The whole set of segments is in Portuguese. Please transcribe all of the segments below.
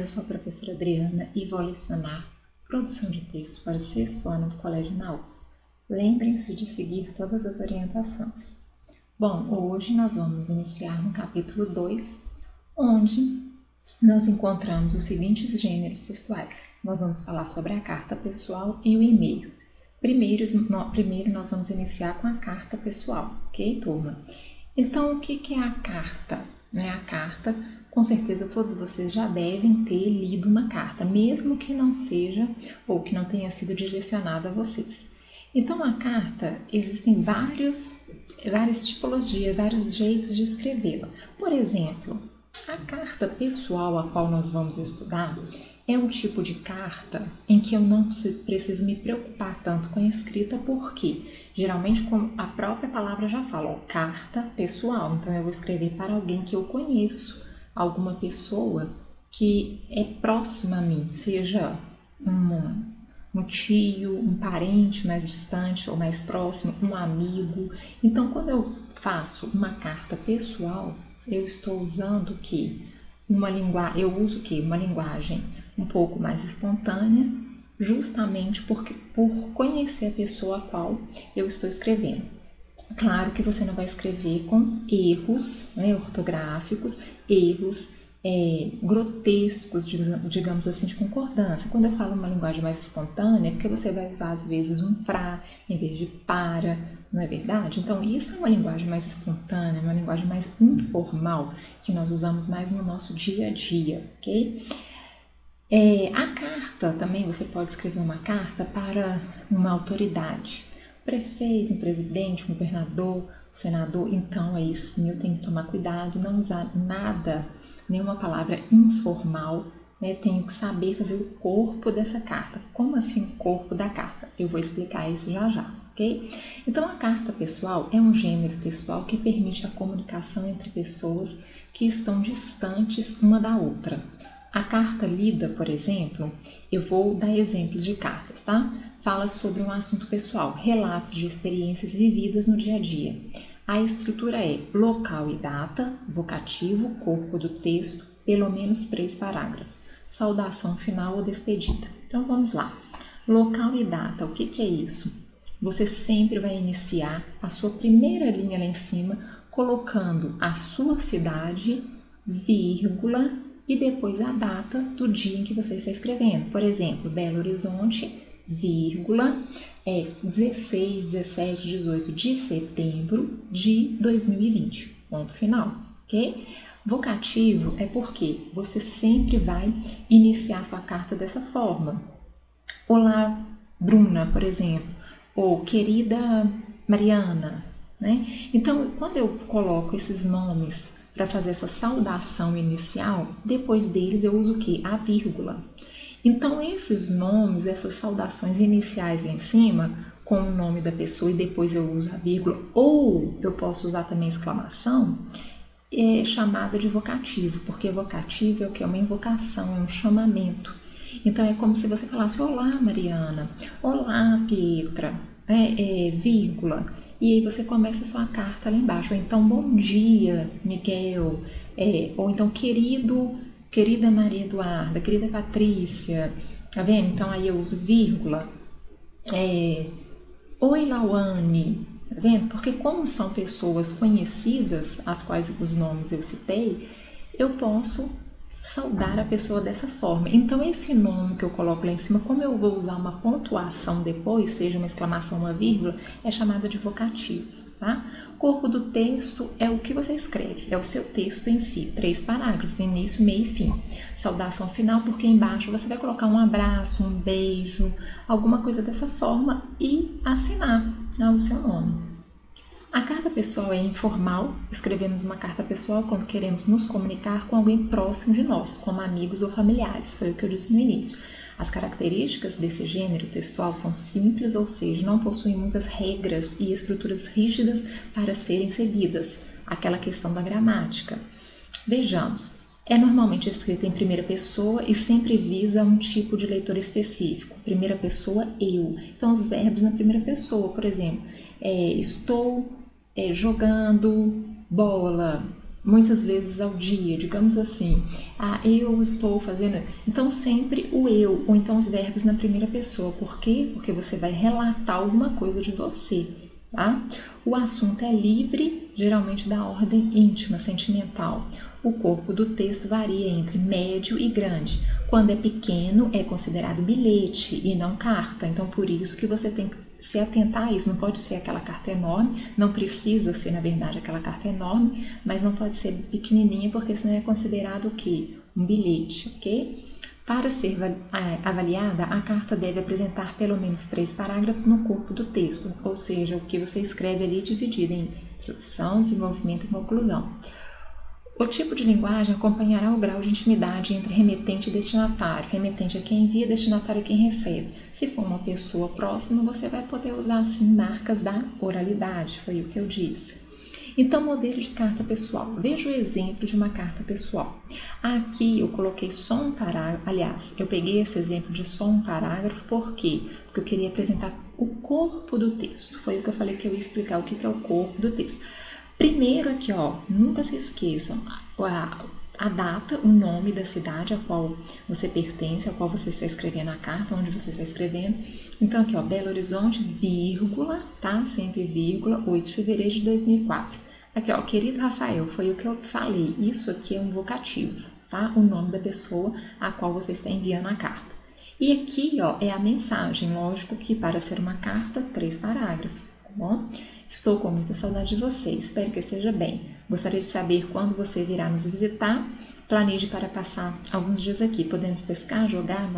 sou a professora Adriana e vou lecionar produção de texto para o 6º ano do Colégio Naus. Lembrem-se de seguir todas as orientações. Bom, hoje nós vamos iniciar no capítulo 2, onde nós encontramos os seguintes gêneros textuais. Nós vamos falar sobre a carta pessoal e o e-mail. Primeiro nós vamos iniciar com a carta pessoal, ok, turma? Então, o que é a carta? A carta, com certeza todos vocês já devem ter lido uma carta, mesmo que não seja ou que não tenha sido direcionada a vocês. Então, a carta, existem várias tipologias, vários jeitos de escrevê-la. Por exemplo, a carta pessoal a qual nós vamos estudar é um tipo de carta em que eu não preciso me preocupar tanto com a escrita, porque geralmente, como a própria palavra já fala, carta pessoal. Então, eu vou escrever para alguém que eu conheço, alguma pessoa que é próxima a mim, seja um tio, um parente mais distante ou mais próximo, um amigo. Então, quando eu faço uma carta pessoal, eu estou usando o quê? Uma linguagem um pouco mais espontânea, justamente por conhecer a pessoa a qual eu estou escrevendo. Claro que você não vai escrever com erros ortográficos, erros grotescos, digamos assim, de concordância. Quando eu falo uma linguagem mais espontânea, é porque você vai usar às vezes um pra em vez de para, não é verdade? Então, isso é uma linguagem mais espontânea, uma linguagem mais informal, que nós usamos mais no nosso dia a dia, ok? A carta também, você pode escrever uma carta para uma autoridade, prefeito, um presidente, um governador, um senador. Então, aí sim eu tenho que tomar cuidado, não usar nada, nenhuma palavra informal, né? Tenho que saber fazer o corpo dessa carta. Como assim o corpo da carta? Eu vou explicar isso já já, ok? Então, a carta pessoal é um gênero textual que permite a comunicação entre pessoas que estão distantes uma da outra. A carta lida, por exemplo, eu vou dar exemplos de cartas, tá? Fala sobre um assunto pessoal, relatos de experiências vividas no dia a dia. A estrutura é local e data, vocativo, corpo do texto, pelo menos 3 parágrafos, saudação final ou despedida. Então vamos lá. Local e data, o que é isso? Você sempre vai iniciar a sua primeira linha lá em cima, colocando a sua cidade, vírgula, e depois a data do dia em que você está escrevendo. Por exemplo, Belo Horizonte, vírgula, 16, 17, 18 de setembro de 2020. Ponto final, ok? Vocativo é porque você sempre vai iniciar sua carta dessa forma. Olá, Bruna, por exemplo, ou querida Mariana, né? Então, quando eu coloco esses nomes para fazer essa saudação inicial, depois deles eu uso o quê? A vírgula. Então, esses nomes, essas saudações iniciais lá em cima, com o nome da pessoa e depois eu uso a vírgula, ou eu posso usar também exclamação, é chamada de vocativo, porque vocativo é o que? É uma invocação, é um chamamento. Então, é como se você falasse, olá, Mariana, olá, Pietra, vírgula. E aí você começa a sua carta lá embaixo. Ou então, bom dia, Miguel. Ou então, querida Maria Eduarda, querida Patrícia. Tá vendo? Então, aí eu uso vírgula. Oi, Lauane. Tá vendo? Porque como são pessoas conhecidas, as quais os nomes eu citei, eu posso saudar a pessoa dessa forma. Então, esse nome que eu coloco lá em cima, como eu vou usar uma pontuação depois, seja uma exclamação, uma vírgula, é chamada de vocativo, tá? Corpo do texto é o que você escreve, é o seu texto em si, 3 parágrafos, início, meio e fim. Saudação final, porque embaixo você vai colocar um abraço, um beijo, alguma coisa dessa forma e assinar o seu nome. A carta pessoal é informal, escrevemos uma carta pessoal quando queremos nos comunicar com alguém próximo de nós, como amigos ou familiares, foi o que eu disse no início. As características desse gênero textual são simples, ou seja, não possuem muitas regras e estruturas rígidas para serem seguidas, aquela questão da gramática. Vejamos, é normalmente escrita em primeira pessoa e sempre visa um tipo de leitor específico. Primeira pessoa, eu. Então, os verbos na primeira pessoa, por exemplo, estou jogando bola, muitas vezes ao dia, digamos assim, eu estou fazendo, então sempre o eu, ou então os verbos na primeira pessoa. Por quê? Porque você vai relatar alguma coisa de você, tá? O assunto é livre, geralmente da ordem íntima, sentimental. O corpo do texto varia entre médio e grande. Quando é pequeno, é considerado bilhete e não carta, então por isso que você tem que se atentar a isso. Não pode ser aquela carta enorme, não precisa ser, na verdade, aquela carta enorme, mas não pode ser pequenininha, porque senão é considerado o quê? Um bilhete, ok? Para ser avaliada, a carta deve apresentar pelo menos 3 parágrafos no corpo do texto, ou seja, o que você escreve ali dividido em introdução, desenvolvimento e conclusão. O tipo de linguagem acompanhará o grau de intimidade entre remetente e destinatário. Remetente é quem envia, destinatário é quem recebe. Se for uma pessoa próxima, você vai poder usar, assim, marcas da oralidade, foi o que eu disse. Então, modelo de carta pessoal. Veja o exemplo de uma carta pessoal. Aqui eu coloquei só um parágrafo, aliás, eu peguei esse exemplo de só um parágrafo, por quê? Porque eu queria apresentar o corpo do texto. Foi o que eu falei que eu ia explicar o que é o corpo do texto. Primeiro aqui, nunca se esqueçam, a data, o nome da cidade a qual você pertence, a qual você está escrevendo a carta, onde você está escrevendo. Então aqui, Belo Horizonte, vírgula, tá? Sempre vírgula, 8 de fevereiro de 2004. Aqui, querido Rafael, foi o que eu falei, isso aqui é um vocativo, tá? O nome da pessoa a qual você está enviando a carta. E aqui, é a mensagem, lógico que para ser uma carta, 3 parágrafos. Bom, estou com muita saudade de você, espero que esteja bem. Gostaria de saber quando você virá nos visitar. Planeje para passar alguns dias aqui. Podemos pescar, jogar,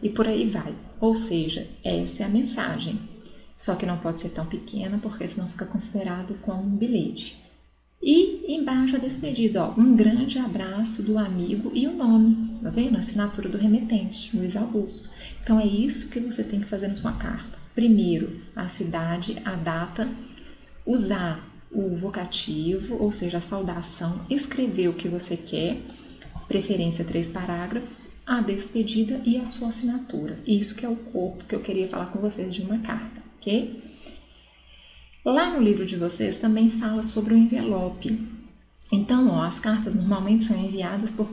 e por aí vai. Ou seja, essa é a mensagem. Só que não pode ser tão pequena, porque senão fica considerado como um bilhete. E embaixo a despedida, um grande abraço do amigo e o nome. Tá vendo? A assinatura do remetente, Luiz Augusto. Então é isso que você tem que fazer na sua carta. Primeiro, a cidade, a data, usar o vocativo, ou seja, a saudação, escrever o que você quer, preferência 3 parágrafos, a despedida e a sua assinatura. Isso que é o corpo que eu queria falar com vocês de uma carta, ok? Lá no livro de vocês também fala sobre o envelope. Então, as cartas normalmente são enviadas por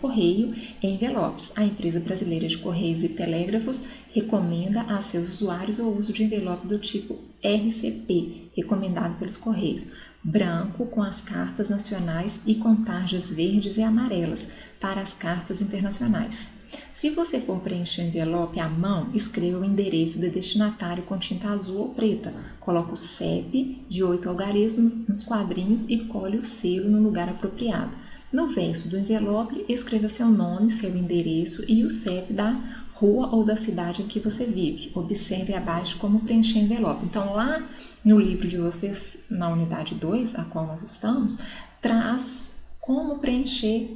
correio em envelopes. A empresa brasileira de Correios e Telégrafos recomenda a seus usuários o uso de envelope do tipo RCP, recomendado pelos Correios, branco com as cartas nacionais e com tarjas verdes e amarelas para as cartas internacionais. Se você for preencher o envelope à mão, escreva o endereço do destinatário com tinta azul ou preta. Coloque o CEP de 8 algarismos nos quadrinhos e cole o selo no lugar apropriado. No verso do envelope, escreva seu nome, seu endereço e o CEP da rua ou da cidade em que você vive. Observe abaixo como preencher o envelope. Então, lá no livro de vocês, na unidade 2, a qual nós estamos, traz como preencher,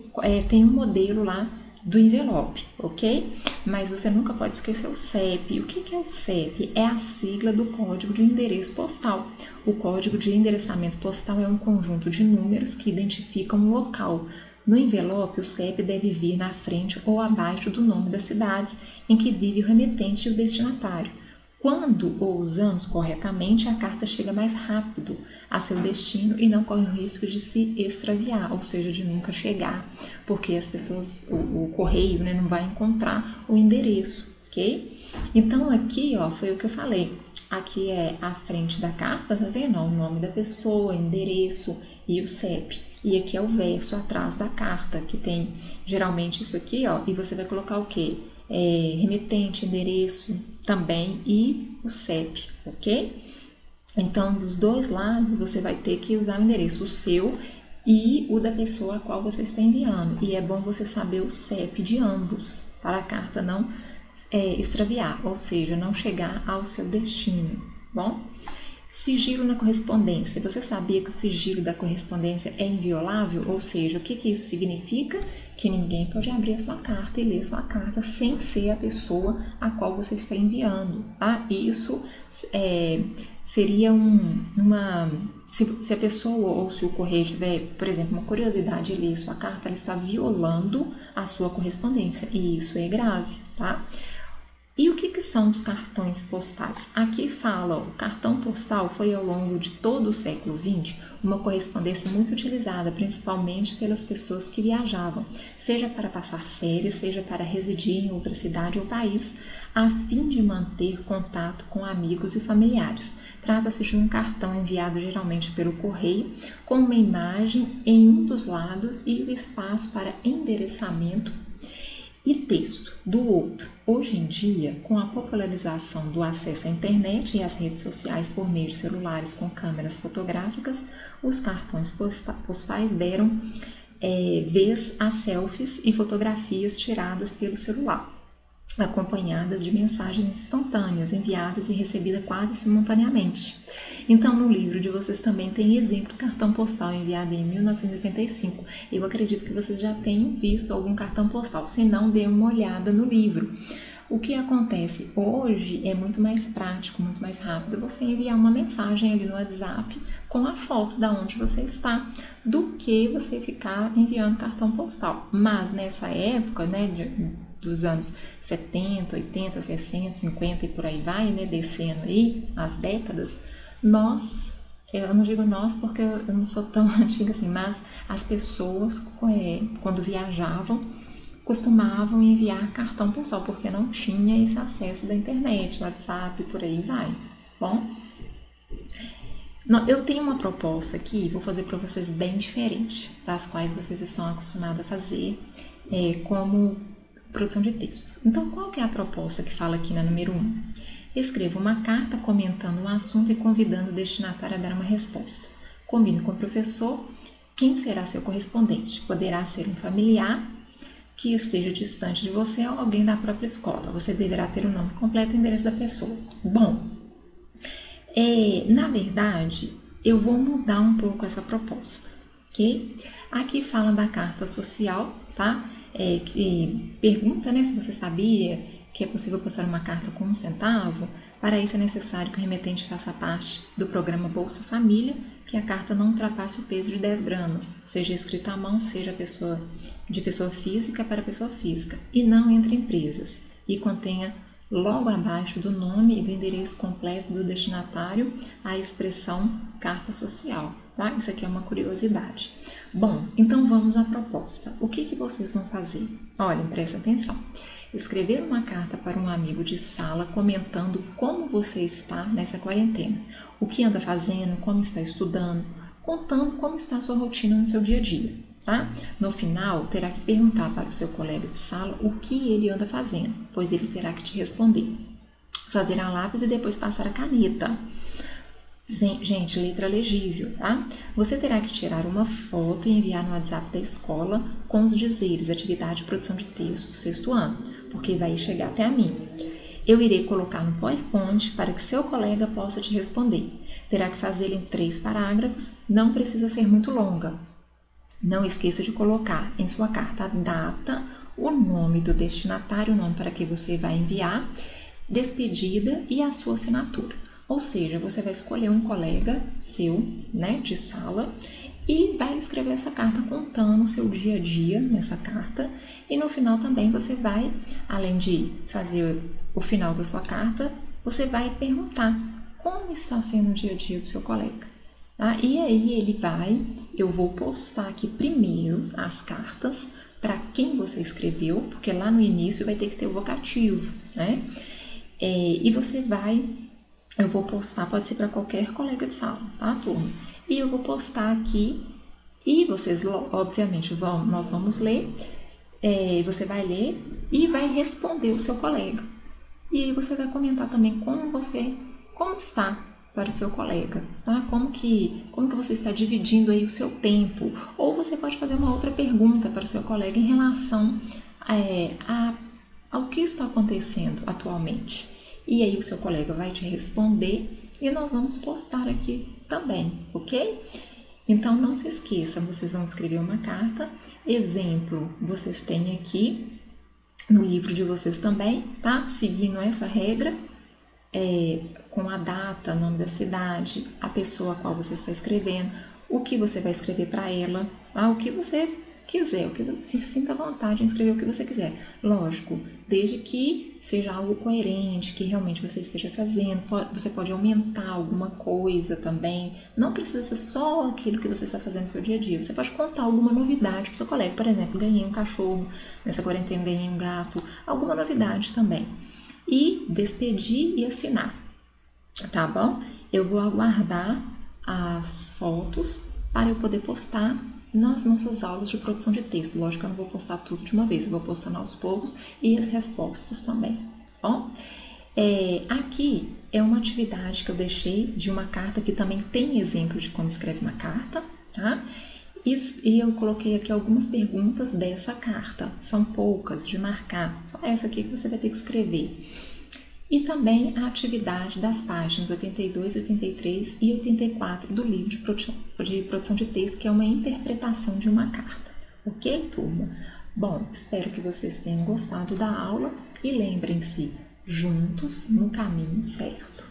tem um modelo lá do envelope, ok? Mas você nunca pode esquecer o CEP. O que é o CEP? É a sigla do Código de Endereço Postal. O Código de Endereçamento Postal é um conjunto de números que identificam um local. No envelope, o CEP deve vir na frente ou abaixo do nome das cidades em que vive o remetente e o destinatário. Quando o usamos corretamente, a carta chega mais rápido a seu destino e não corre o risco de se extraviar, ou seja, de nunca chegar, porque as pessoas, o correio, não vai encontrar o endereço, ok? Então aqui, foi o que eu falei. Aqui é a frente da carta, tá vendo? O nome da pessoa, endereço e o CEP. E aqui é o verso atrás da carta, que tem geralmente isso aqui, e você vai colocar o quê? Remetente, endereço também e o CEP, ok? Então, dos dois lados, você vai ter que usar o endereço, o seu e o da pessoa a qual você está enviando. E é bom você saber o CEP de ambos, para a carta não extraviar, ou seja, não chegar ao seu destino, bom? Sigilo na correspondência. Você sabia que o sigilo da correspondência é inviolável? Ou seja, o que isso significa? Que ninguém pode abrir a sua carta e ler sua carta sem ser a pessoa a qual você está enviando, tá? Isso seria se a pessoa ou se o correio tiver, por exemplo, uma curiosidade de ler sua carta, ela está violando a sua correspondência e isso é grave, tá? E o que são os cartões postais? Aqui fala, o cartão postal foi ao longo de todo o século XX uma correspondência muito utilizada, principalmente pelas pessoas que viajavam, seja para passar férias, seja para residir em outra cidade ou país, a fim de manter contato com amigos e familiares. Trata-se de um cartão enviado geralmente pelo correio, com uma imagem em um dos lados e o espaço para endereçamento e texto do outro. Hoje em dia, com a popularização do acesso à internet e às redes sociais por meio de celulares com câmeras fotográficas, os cartões postais deram vez a selfies e fotografias tiradas pelo celular, acompanhadas de mensagens instantâneas enviadas e recebidas quase simultaneamente. Então, no livro de vocês também tem exemplo de cartão postal enviado em 1985. Eu acredito que vocês já tenham visto algum cartão postal, se não, dê uma olhada no livro. O que acontece hoje é muito mais prático, muito mais rápido você enviar uma mensagem ali no WhatsApp com a foto da onde você está, do que você ficar enviando cartão postal. Mas nessa época, dos anos 70, 80, 60, 50 e por aí vai, descendo aí as décadas, eu não digo nós porque eu não sou tão antiga assim, mas as pessoas, quando viajavam, costumavam enviar cartão postal, porque não tinha esse acesso da internet, WhatsApp, por aí vai. Bom, eu tenho uma proposta aqui, vou fazer para vocês bem diferente das quais vocês estão acostumados a fazer como produção de texto. Então, qual que é a proposta que fala aqui na número 1? Escreva uma carta comentando um assunto e convidando o destinatário a dar uma resposta. Combine com o professor quem será seu correspondente. Poderá ser um familiar que esteja distante de você ou alguém da própria escola. Você deverá ter o nome completo e o endereço da pessoa. Bom, na verdade, eu vou mudar um pouco essa proposta, ok? Aqui fala da carta social, tá? Que pergunta, se você sabia que é possível postar uma carta com 1 centavo. Para isso é necessário que o remetente faça parte do programa Bolsa Família, que a carta não ultrapasse o peso de 10 gramas, seja escrita à mão, seja de pessoa física para pessoa física, e não entre empresas, e contenha logo abaixo do nome e do endereço completo do destinatário a expressão carta social. Tá? Isso aqui é uma curiosidade. Bom, então vamos à proposta. O que vocês vão fazer? Olhem, prestem atenção. Escrever uma carta para um amigo de sala comentando como você está nessa quarentena, o que anda fazendo, como está estudando, contando como está a sua rotina no seu dia a dia. Tá? No final, terá que perguntar para o seu colega de sala o que ele anda fazendo, pois ele terá que te responder. Fazer a lápis e depois passar a caneta. Gente, letra legível, tá? Você terá que tirar uma foto e enviar no WhatsApp da escola com os dizeres, atividade de produção de texto, 6º ano, porque vai chegar até a mim. Eu irei colocar no PowerPoint para que seu colega possa te responder. Terá que fazê-lo em 3 parágrafos, não precisa ser muito longa. Não esqueça de colocar em sua carta a data, o nome do destinatário, o nome para que você vai enviar, despedida e a sua assinatura. Ou seja, você vai escolher um colega seu, de sala, e vai escrever essa carta contando o seu dia a dia nessa carta. E no final também você vai, além de fazer o final da sua carta, você vai perguntar como está sendo o dia a dia do seu colega. Tá? E aí eu vou postar aqui primeiro as cartas para quem você escreveu, porque lá no início vai ter que ter o vocativo, e eu vou postar, pode ser para qualquer colega de sala, tá, turma? E eu vou postar aqui, e vocês, obviamente, nós vamos ler, você vai ler e vai responder o seu colega. E aí você vai comentar também como está para o seu colega, tá? Como que você está dividindo aí o seu tempo. Ou você pode fazer uma outra pergunta para o seu colega em relação ao que está acontecendo atualmente. E aí o seu colega vai te responder e nós vamos postar aqui também, ok? Então não se esqueça, vocês vão escrever uma carta. Exemplo, vocês têm aqui no livro de vocês também, tá? Seguindo essa regra, com a data, nome da cidade, a pessoa a qual você está escrevendo, o que você vai escrever para ela, tá? O que você quiser, se sinta à vontade em escrever o que você quiser. Lógico, desde que seja algo coerente, que realmente você esteja fazendo. Você pode aumentar alguma coisa também. Não precisa ser só aquilo que você está fazendo no seu dia a dia. Você pode contar alguma novidade para o seu colega. Por exemplo, ganhei um cachorro, nessa quarentena ganhei um gato. Alguma novidade também. E despedir e assinar. Tá bom? Eu vou aguardar as fotos para eu poder postar nas nossas aulas de produção de texto. Lógico que eu não vou postar tudo de uma vez, eu vou postando aos poucos e as respostas também. Tá bom? Aqui é uma atividade que eu deixei de uma carta que também tem exemplo de como escreve uma carta, tá? E eu coloquei aqui algumas perguntas dessa carta. São poucas de marcar, só essa aqui que você vai ter que escrever. E também a atividade das páginas 82, 83 e 84 do livro de produção de texto, que é uma interpretação de uma carta. Ok, turma? Bom, espero que vocês tenham gostado da aula e lembrem-se, juntos no caminho certo.